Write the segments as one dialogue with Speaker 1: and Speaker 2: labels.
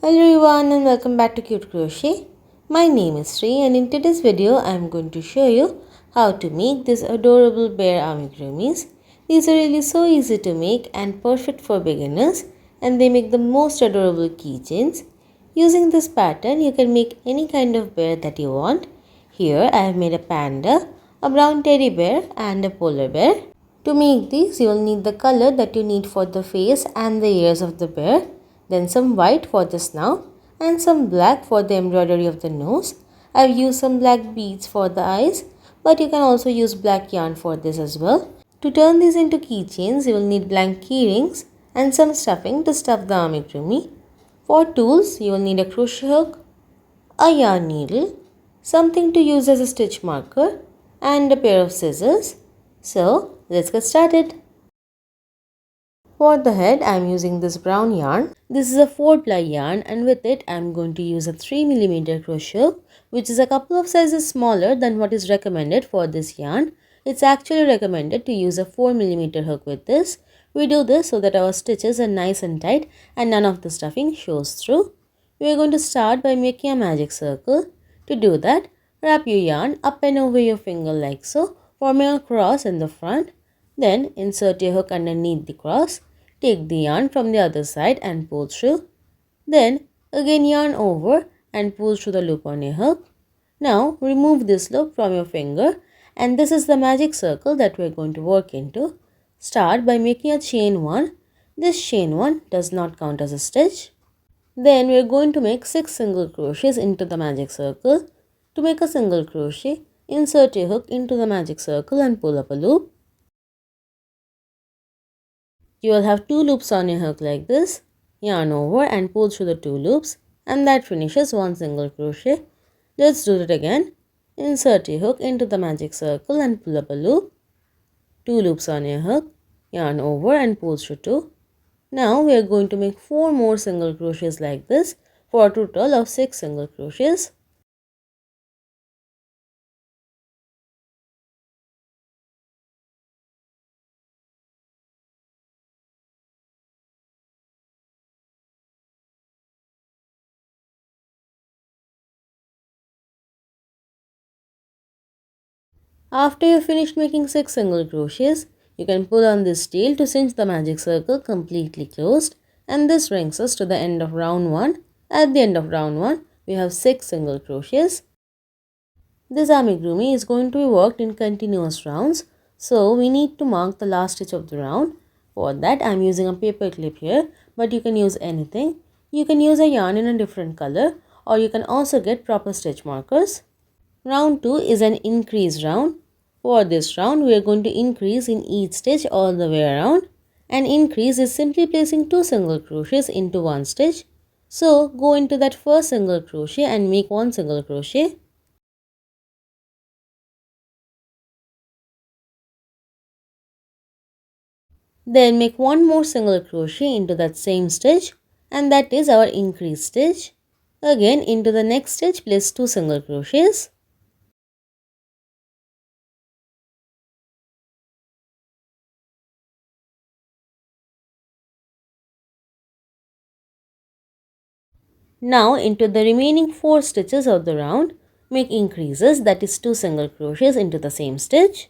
Speaker 1: Hello everyone and welcome back to Cute Crochet. My name is Sri and in today's video I am going to show you how to make these adorable bear amigurumis. These are really so easy to make and perfect for beginners, and they make the most adorable keychains. Using this pattern you can make any kind of bear that you want. Here I have made a panda, a brown teddy bear and a polar bear. To make these you will need the color that you need for the face and the ears of the bear. Then some white for the snout and some black for the embroidery of the nose. I've used some black beads for the eyes, but you can also use black yarn for this as well. To turn these into keychains, you will need blank key rings and some stuffing to stuff the amigurumi. For tools, you will need a crochet hook, a yarn needle, something to use as a stitch marker, and a pair of scissors. So, let's get started. For the head, I am using this brown yarn. This is a 4-ply yarn, and with it I am going to use a 3mm crochet hook, which is a couple of sizes smaller than what is recommended for this yarn. It's actually recommended to use a 4mm hook with this. We do this so that our stitches are nice and tight and none of the stuffing shows through. We are going to start by making a magic circle. To do that, wrap your yarn up and over your finger like so, forming a cross in the front. Then insert your hook underneath the cross. Take the yarn from the other side and pull through. Then again yarn over and pull through the loop on your hook. Now remove this loop from your finger, and this is the magic circle that we are going to work into. Start by making a chain 1. This chain 1 does not count as a stitch. Then we are going to make 6 single crochets into the magic circle. To make a single crochet, insert your hook into the magic circle and pull up a loop. You will have 2 loops on your hook like this. Yarn over and pull through the 2 loops, and that finishes 1 single crochet. Let's do it again. Insert your hook into the magic circle and pull up a loop. 2 loops on your hook. Yarn over and pull through 2. Now we are going to make 4 more single crochets like this for a total of 6 single crochets. After you finish making 6 single crochets, you can pull on this tail to cinch the magic circle completely closed, and this brings us to the end of round 1. At the end of round 1, we have 6 single crochets. This amigurumi is going to be worked in continuous rounds, so we need to mark the last stitch of the round. For that, I am using a paper clip here, but you can use anything. You can use a yarn in a different color, or you can also get proper stitch markers. Round 2 is an increase round. For this round, we are going to increase in each stitch all the way around. An increase is simply placing 2 single crochets into one stitch. So, go into that first single crochet and make 1 single crochet. Then make 1 more single crochet into that same stitch, and that is our increase stitch. Again, into the next stitch, place 2 single crochets. Now into the remaining 4 stitches of the round, make increases, that is 2 single crochets into the same stitch.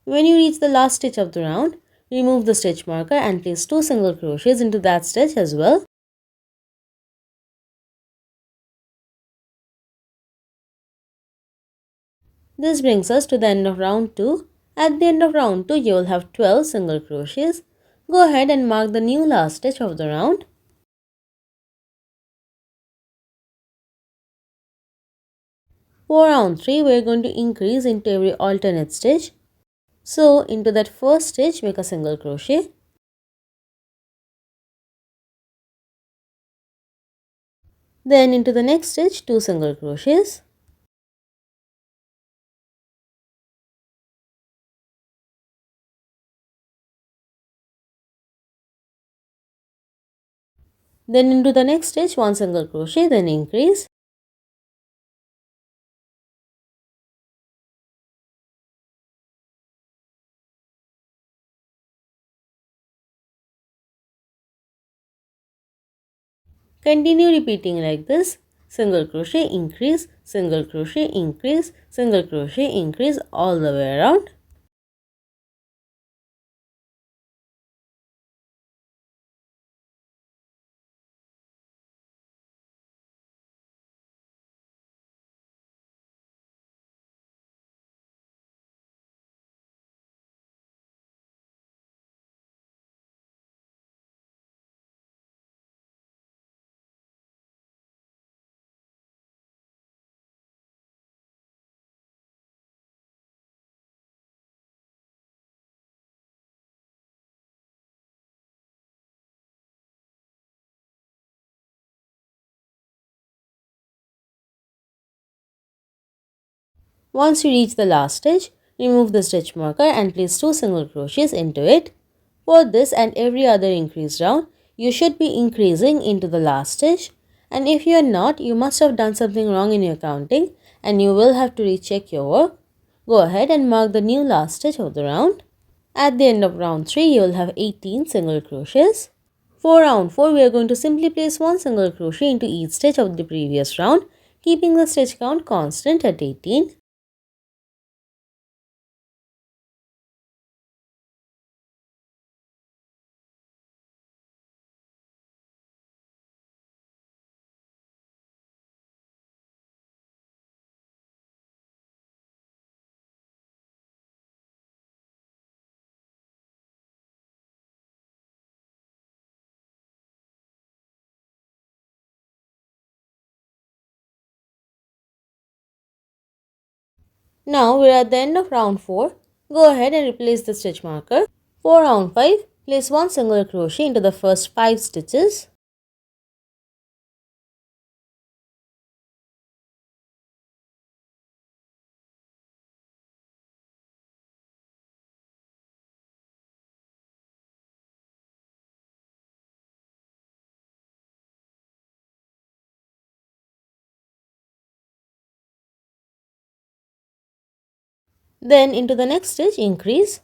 Speaker 1: When you reach the last stitch of the round, remove the stitch marker and place 2 single crochets into that stitch as well. This brings us to the end of round 2. At the end of round 2, you will have 12 single crochets. Go ahead and mark the new last stitch of the round. For round 3, we are going to increase into every alternate stitch. So, into that first stitch, make a single crochet. Then into the next stitch, 2 single crochets. Then into the next stitch, 1 single crochet, then increase. Continue repeating like this. Single crochet, increase, single crochet, increase, single crochet, increase all the way around. Once you reach the last stitch, remove the stitch marker and place 2 single crochets into it. For this and every other increase round, you should be increasing into the last stitch, and if you are not, you must have done something wrong in your counting and you will have to recheck your work. Go ahead and mark the new last stitch of the round. At the end of round 3, you will have 18 single crochets. For round 4, we are going to simply place 1 single crochet into each stitch of the previous round, keeping the stitch count constant at 18. Now we are at the end of round 4. Go ahead and replace the stitch marker. For round 5, place 1 single crochet into the first 5 stitches. Then into the next stitch, increase.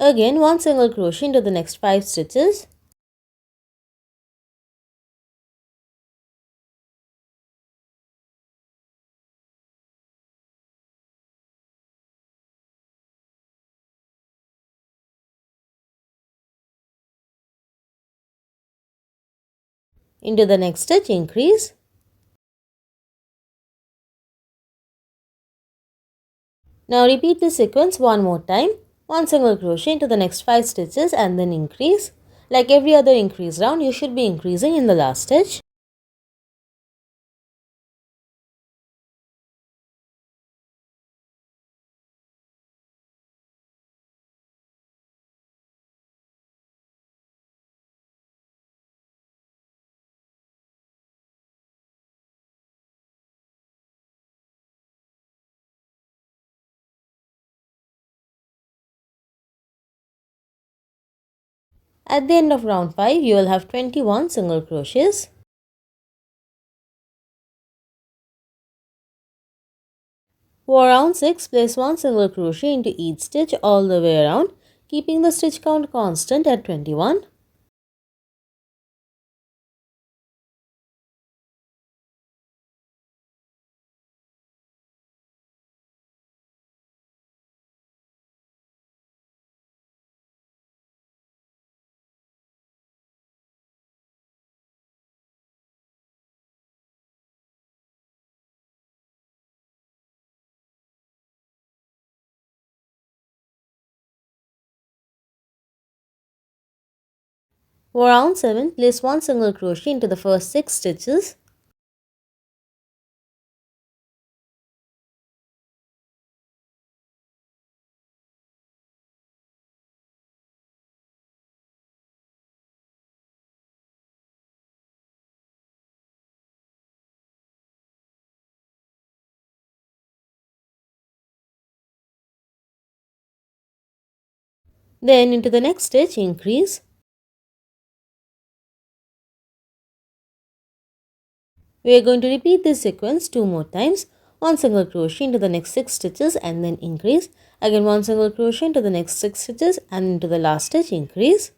Speaker 1: Again 1 single crochet into the next 5 stitches. Into the next stitch, increase. Now repeat this sequence one more time. 1 single crochet into the next 5 stitches and then increase. Like every other increase round, you should be increasing in the last stitch. At the end of round 5, you will have 21 single crochets. For round 6, place 1 single crochet into each stitch all the way around, keeping the stitch count constant at 21. For round 7, place 1 single crochet into the first 6 stitches. Then into the next stitch increase. We are going to repeat this sequence 2 more times. 1 single crochet into the next 6 stitches and then increase. Again 1 single crochet into the next 6 stitches and into the last stitch increase.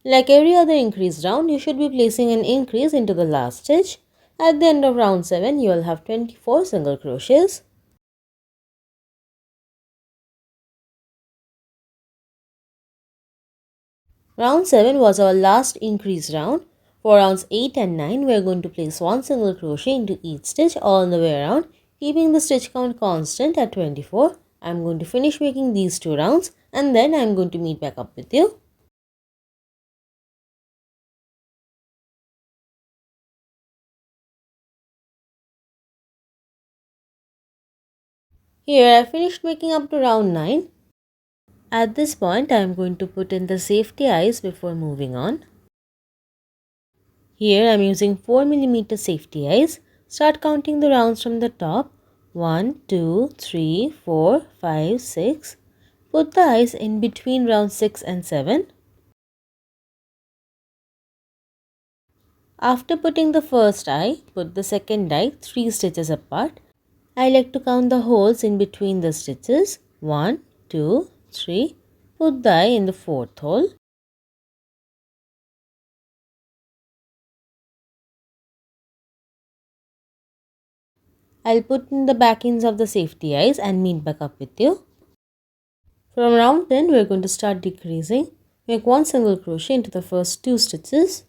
Speaker 1: Like every other increase round, you should be placing an increase into the last stitch. At the end of round 7, you will have 24 single crochets. Round 7 was our last increase round. For rounds 8 and 9, we are going to place 1 single crochet into each stitch all the way around, keeping the stitch count constant at 24. I am going to finish making these 2 rounds and then I am going to meet back up with you. Here I finished making up to round 9. At this point I am going to put in the safety eyes before moving on. Here I am using 4mm safety eyes. Start counting the rounds from the top. 1, 2, 3, 4, 5, 6. Put the eyes in between round 6 and 7. After putting the first eye, put the second eye 3 stitches apart. I like to count the holes in between the stitches. 1, 2, 3. Put the eye in the fourth hole. I'll put in the back ends of the safety eyes and meet back up with you. From round 10, we are going to start decreasing. Make 1 single crochet into the first 2 stitches.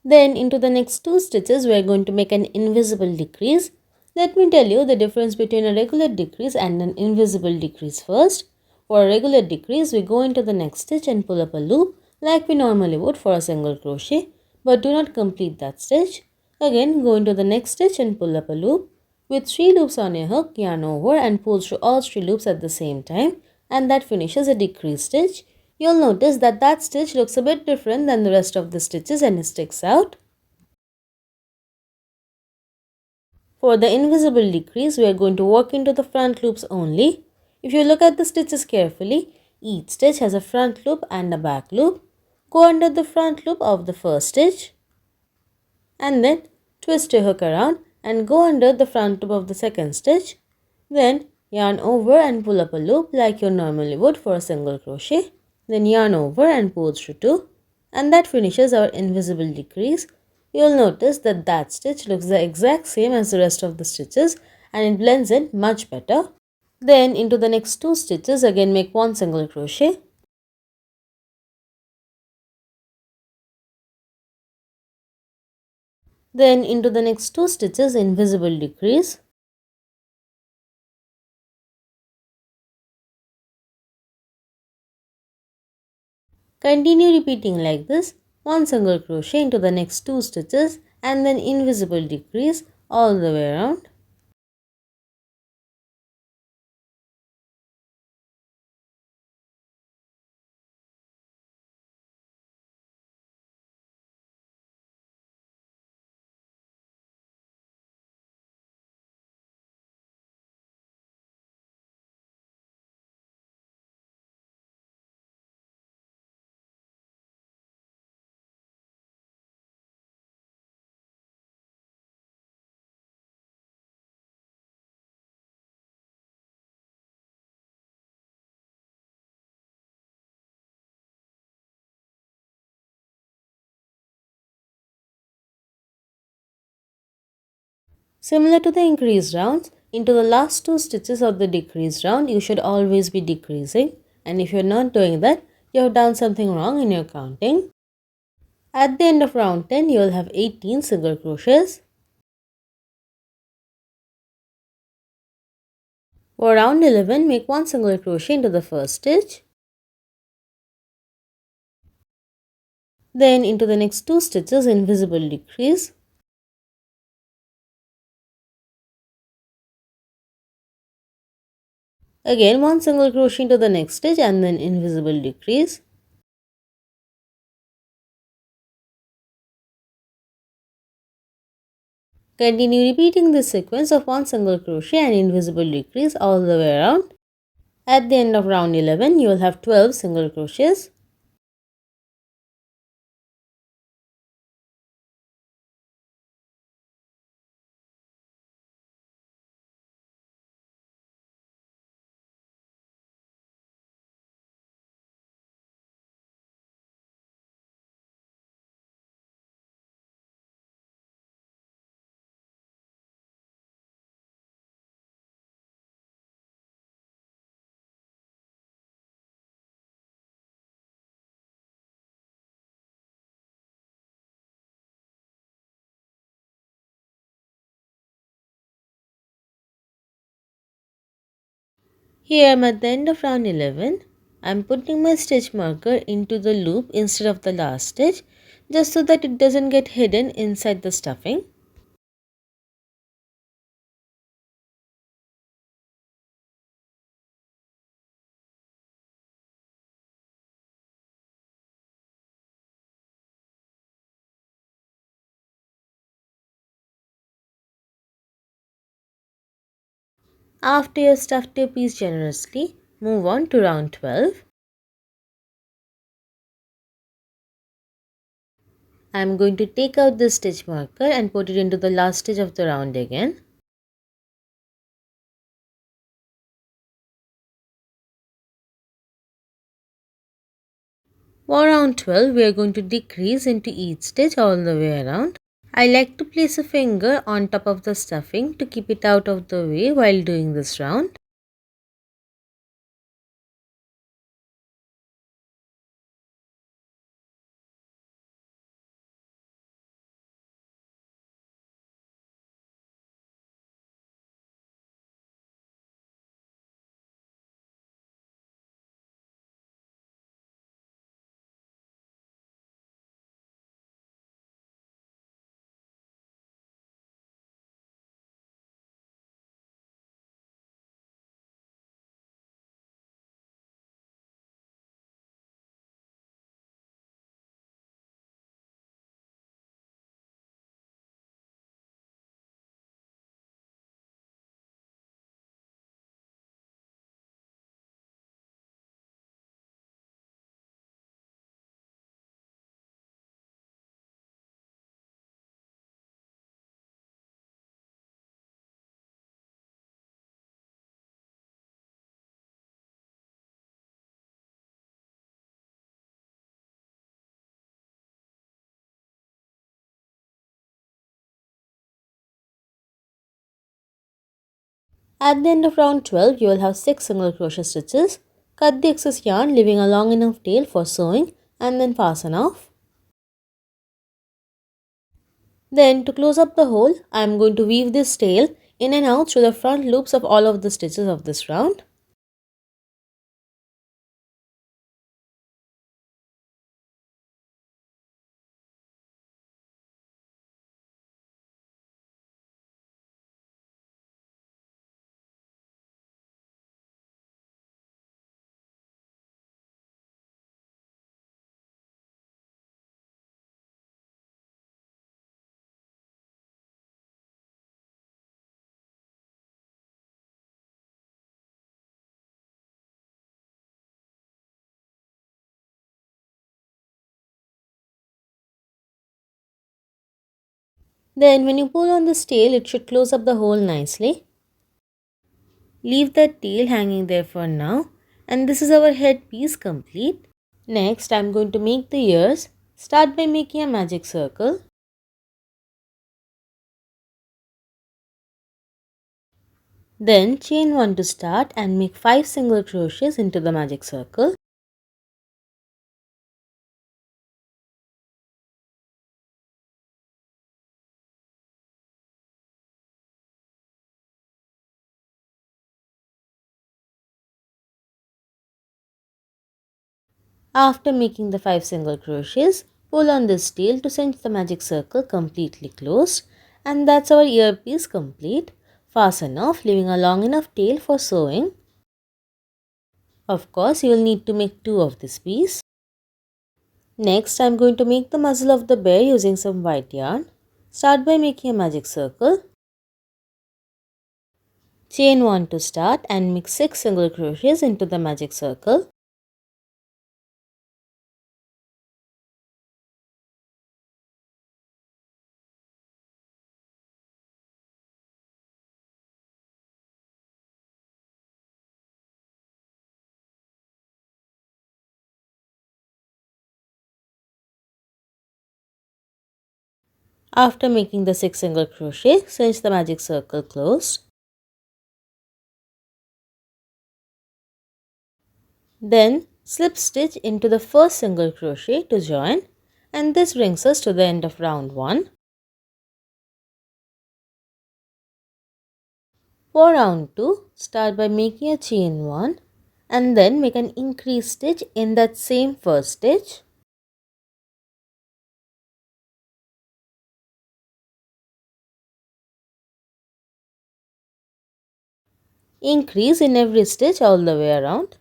Speaker 1: Then into the next 2 stitches, we are going to make an invisible decrease. Let me tell you the difference between a regular decrease and an invisible decrease first. For a regular decrease, we go into the next stitch and pull up a loop like we normally would for a single crochet, but do not complete that stitch. Again, go into the next stitch and pull up a loop. With 3 loops on your hook, yarn over and pull through all 3 loops at the same time, and that finishes a decrease stitch. You'll notice that that stitch looks a bit different than the rest of the stitches and it sticks out. For the invisible decrease, we are going to work into the front loops only. If you look at the stitches carefully, each stitch has a front loop and a back loop. Go under the front loop of the first stitch and then twist your hook around and go under the front loop of the second stitch. Then yarn over and pull up a loop like you normally would for a single crochet. Then yarn over and pull through 2, and that finishes our invisible decrease. You'll notice that that stitch looks the exact same as the rest of the stitches and it blends in much better. Then into the next 2 stitches again make 1 single crochet. Then into the next 2 stitches invisible decrease. Continue repeating like this. 1 single crochet into the next 2 stitches and then invisible decrease all the way around. Similar to the increased rounds, into the last two stitches of the decreased round, you should always be decreasing, and if you're not doing that, you have done something wrong in your counting. At the end of round 10, you will have 18 single crochets. For round 11, make one single crochet into the first stitch. Then into the next two stitches, invisible decrease. Again, one single crochet into the next stitch and then invisible decrease. Continue repeating this sequence of one single crochet and invisible decrease all the way around. At the end of round 11, you will have 12 single crochets. Here I am at the end of round 11. I am putting my stitch marker into the loop instead of the last stitch, just so that it doesn't get hidden inside the stuffing. After you have stuffed your piece generously, move on to round 12. I am going to take out this stitch marker and put it into the last stitch of the round again. For round 12, we are going to decrease into each stitch all the way around. I like to place a finger on top of the stuffing to keep it out of the way while doing this round. At the end of round 12, you will have 6 single crochet stitches. Cut the excess yarn, leaving a long enough tail for sewing, and then fasten off. Then to close up the hole, I am going to weave this tail in and out through the front loops of all of the stitches of this round. Then when you pull on this tail, it should close up the hole nicely. Leave that tail hanging there for now, and this is our head piece complete. Next, I am going to make the ears. Start by making a magic circle. Then chain 1 to start and make 5 single crochets into the magic circle. After making the 5 single crochets, pull on this tail to cinch the magic circle completely closed, and that's our earpiece complete. Fasten off, leaving a long enough tail for sewing. Of course, you will need to make 2 of this piece. Next, I am going to make the muzzle of the bear using some white yarn. Start by making a magic circle. Chain 1 to start and make 6 single crochets into the magic circle. After making the 6 single crochet, cinch the magic circle closed. Then slip stitch into the first single crochet to join, and this brings us to the end of round 1. For round 2, start by making a chain 1 and then make an increase stitch in that same first stitch. Increase in every stitch all the way around.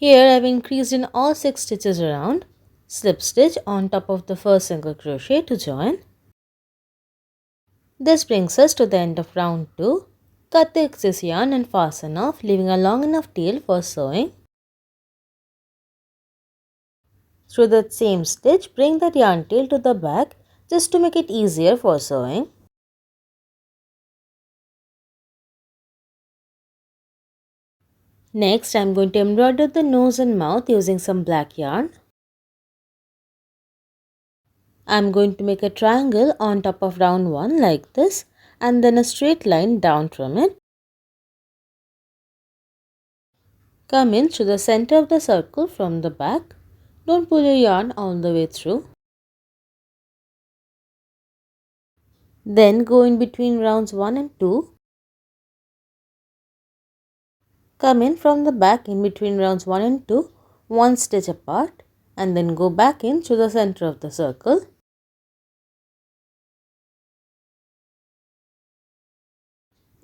Speaker 1: Here I have increased in all 6 stitches around. Slip stitch on top of the first single crochet to join. This brings us to the end of round 2. Cut the excess yarn and fasten off, leaving a long enough tail for sewing. Through that same stitch, bring that yarn tail to the back just to make it easier for sewing. Next, I am going to embroider the nose and mouth using some black yarn. I am going to make a triangle on top of round 1 like this, and then a straight line down from it. Come in through the center of the circle from the back. Don't pull your yarn all the way through. Then go in between rounds 1 and 2. Come in from the back in between rounds 1 and 2, one stitch apart, and then go back in through the center of the circle.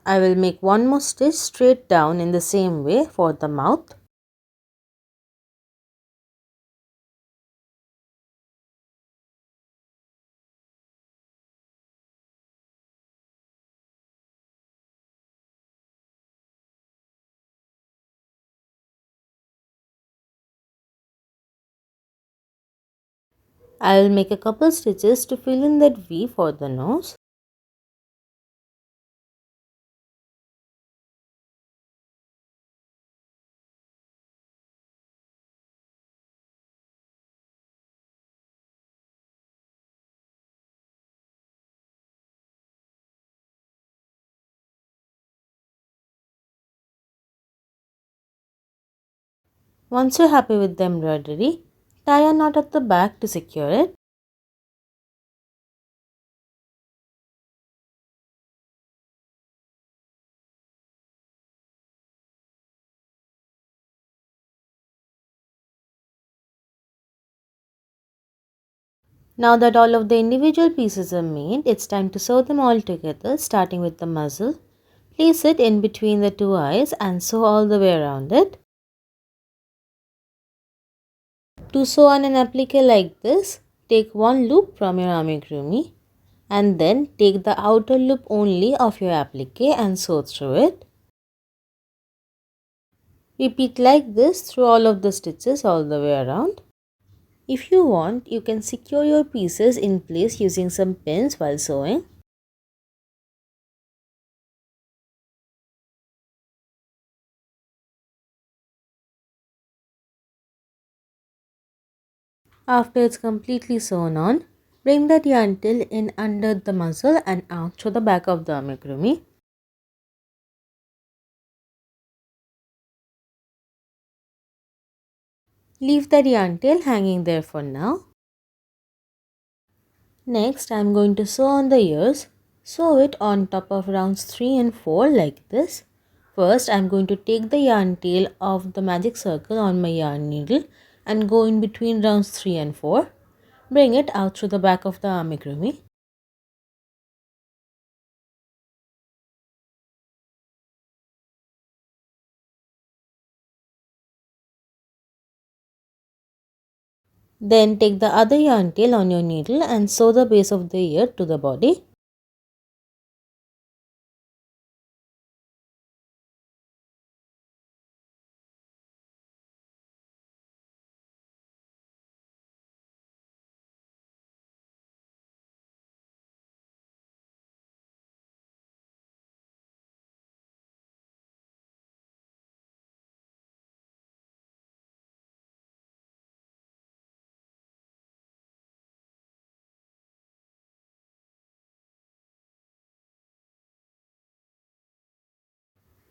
Speaker 1: I will make one more stitch straight down in the same way for the mouth. I will make a couple stitches to fill in that V for the nose. Once you're happy with the embroidery, tie a knot at the back to secure it. Now that all of the individual pieces are made, it's time to sew them all together, starting with the muzzle. Place it in between the two eyes and sew all the way around it. To sew on an applique like this, take one loop from your amigurumi and then take the outer loop only of your applique and sew through it. Repeat like this through all of the stitches all the way around. If you want, you can secure your pieces in place using some pins while sewing. After it's completely sewn on, bring that yarn tail in under the muzzle and out through the back of the amigurumi. Leave that yarn tail hanging there for now. Next, I am going to sew on the ears. Sew it on top of rounds 3 and 4 like this. First, I am going to take the yarn tail of the magic circle on my yarn needle and go in between rounds 3 and 4. Bring it out through the back of the amigurumi. Then take the other yarn tail on your needle and sew the base of the ear to the body.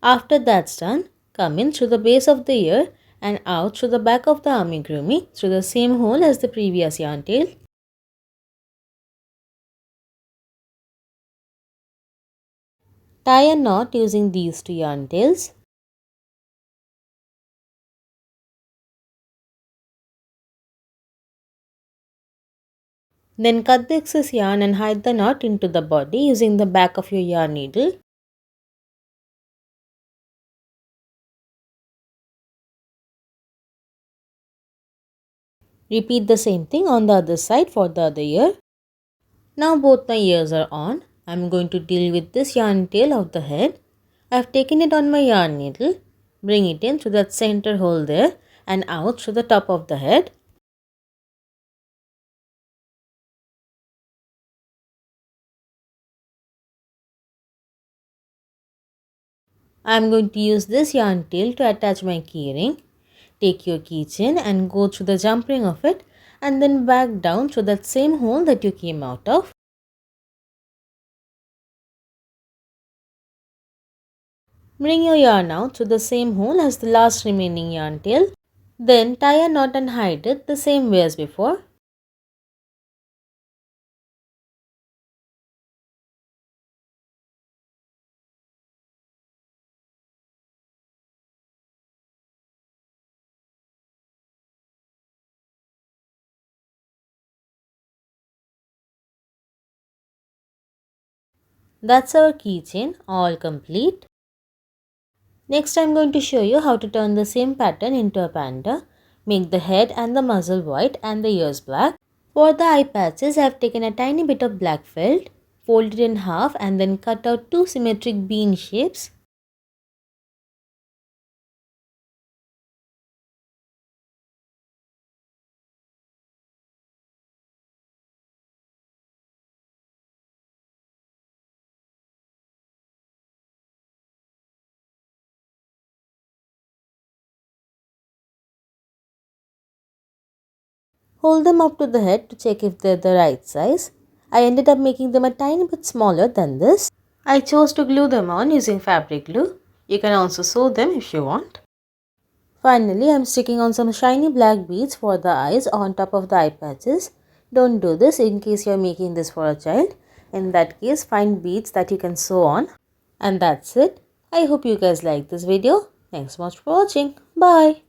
Speaker 1: After that's done, come in through the base of the ear and out through the back of the amigurumi through the same hole as the previous yarn tail. Tie a knot using these two yarn tails. Then cut the excess yarn and hide the knot into the body using the back of your yarn needle. Repeat the same thing on the other side for the other ear. Now both my ears are on. I am going to deal with this yarn tail of the head. I have taken it on my yarn needle. Bring it in through that center hole there and out through the top of the head. I am going to use this yarn tail to attach my keyring. Take your keychain and go through the jump ring of it and then back down through that same hole that you came out of. Bring your yarn out through the same hole as the last remaining yarn tail. Then tie a knot and hide it the same way as before. That's our keychain all complete. Next, I am going to show you how to turn the same pattern into a panda. Make the head and the muzzle white and the ears black. For the eye patches, I have taken a tiny bit of black felt, folded in half and then cut out two symmetric bean shapes. Hold them up to the head to check if they're the right size. I ended up making them a tiny bit smaller than this. I chose to glue them on using fabric glue. You can also sew them if you want. Finally, I am sticking on some shiny black beads for the eyes on top of the eye patches. Don't do this in case you are making this for a child. In that case, find beads that you can sew on. And that's it. I hope you guys liked this video. Thanks so much for watching. Bye.